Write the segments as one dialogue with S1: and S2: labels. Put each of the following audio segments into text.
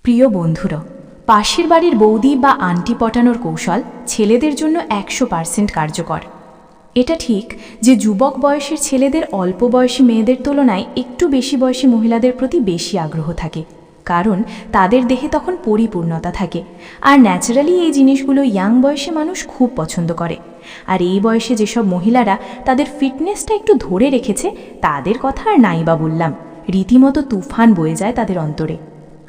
S1: প্রিয় বন্ধুরা, পাশের বাড়ির বৌদি বা আন্টি পটানোর কৌশল ছেলেদের জন্য 100% কার্যকর। এটা ঠিক যে যুবক বয়সের ছেলেদের অল্প বয়সী মেয়েদের তুলনায় একটু বেশি বয়সী মহিলাদের প্রতি বেশি আগ্রহ থাকে, কারণ তাদের দেহে তখন পরিপূর্ণতা থাকে। আর ন্যাচারালি এই জিনিসগুলো ইয়াং বয়সে মানুষ খুব পছন্দ করে। আর এই বয়সে যেসব মহিলারা তাদের ফিটনেসটা একটু ধরে রেখেছে, তাদের কথা আর নাই বা বললাম, রীতিমতো তুফান বয়ে যায় তাদের অন্তরে।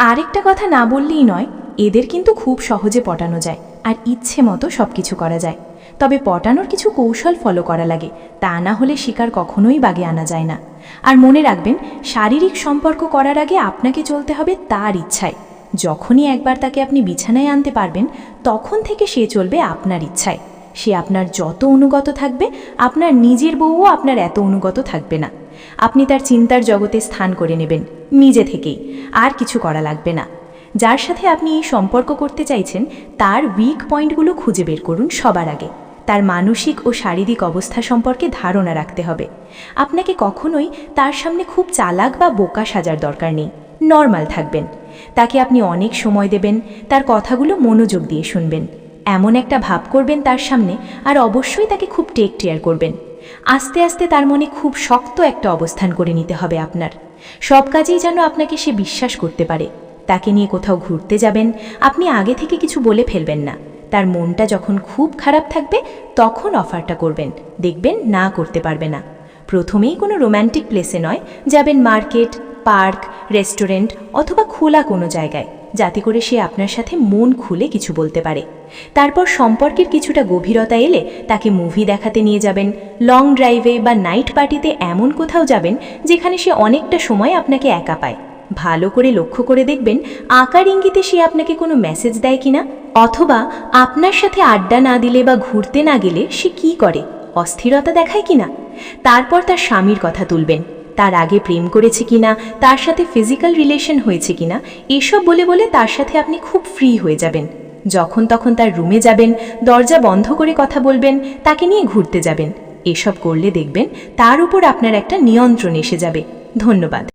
S1: আরেকটা কথা না বললেই নয়, এদের কিন্তু খুব সহজে পটানো যায় আর ইচ্ছে মতো সব কিছু করা যায়। তবে পটানোর কিছু কৌশল ফলো করা লাগে, তা না হলে শিকার কখনোই বাগে আনা যায় না। আর মনে রাখবেন, শারীরিক সম্পর্ক করার আগে আপনাকে চলতে হবে তার ইচ্ছায়। যখনই একবার তাকে আপনি বিছানায় আনতে পারবেন, তখন থেকে সে চলবে আপনার ইচ্ছায়। সে আপনার যত অনুগত থাকবে, আপনার নিজের বউও আপনার এত অনুগত থাকবে না। আপনি তার চিন্তার জগতে স্থান করে নেবেন নিজে থেকেই, আর কিছু করা লাগবে না। যার সাথে আপনি এই সম্পর্ক করতে চাইছেন, তার উইক পয়েন্টগুলো খুঁজে বের করুন সবার আগে। তার মানসিক ও শারীরিক অবস্থা সম্পর্কে ধারণা রাখতে হবে। আপনাকে কখনোই তার সামনে খুব চালাক বা বোকা সাজার দরকার নেই, নর্মাল থাকবেন। তাকে আপনি অনেক সময় দেবেন, তার কথাগুলো মনোযোগ দিয়ে শুনবেন, এমন একটা ভাব করবেন তার সামনে, আর অবশ্যই তাকে খুব টেক কেয়ার করবেন। আস্তে আস্তে তার মনে খুব শক্ত একটা অবস্থান করে নিতে হবে আপনার। সব কাজেই যেন আপনাকে সে বিশ্বাস করতে পারে। তাকে নিয়ে কোথাও ঘুরতে যাবেন, আপনি আগে থেকে কিছু বলে ফেলবেন না। তার মনটা যখন খুব খারাপ থাকবে, তখন অফারটা করবেন, দেখবেন না করতে পারবে না। প্রথমেই কোনো রোম্যান্টিক প্লেসে নয়, যাবেন মার্কেট, পার্ক, রেস্টুরেন্ট অথবা খোলা কোনো জায়গায়, যাতে করে সে আপনার সাথে মন খুলে কিছু বলতে পারে। তারপর সম্পর্কের কিছুটা গভীরতা এলে তাকে মুভি দেখাতে নিয়ে যাবেন, লং ড্রাইভে বা নাইট পার্টিতে এমন কোথাও যাবেন যেখানে সে অনেকটা সময় আপনাকে একা পায়। ভালো করে লক্ষ্য করে দেখবেন আকার ইঙ্গিতে সে আপনাকে কোনো মেসেজ দেয় কিনা, অথবা আপনার সাথে আড্ডা না দিলে বা ঘুরতে না গেলে সে কি করে, অস্থিরতা দেখায় কিনা। তারপর তার স্বামীর কথা তুলবেন, তার আগে প্রেম করেছে কিনা, তার সাথে ফিজিক্যাল রিলেশন হয়েছে কিনা, এসব বলে বলে তার সাথে আপনি খুব ফ্রি হয়ে যাবেন। যখন তখন তার রুমে যাবেন, দরজা বন্ধ করে কথা বলবেন, তাকে নিয়ে ঘুরতে যাবেন। এসব করলে দেখবেন তার উপর আপনার একটা নিয়ন্ত্রণ এসে যাবে। ধন্যবাদ।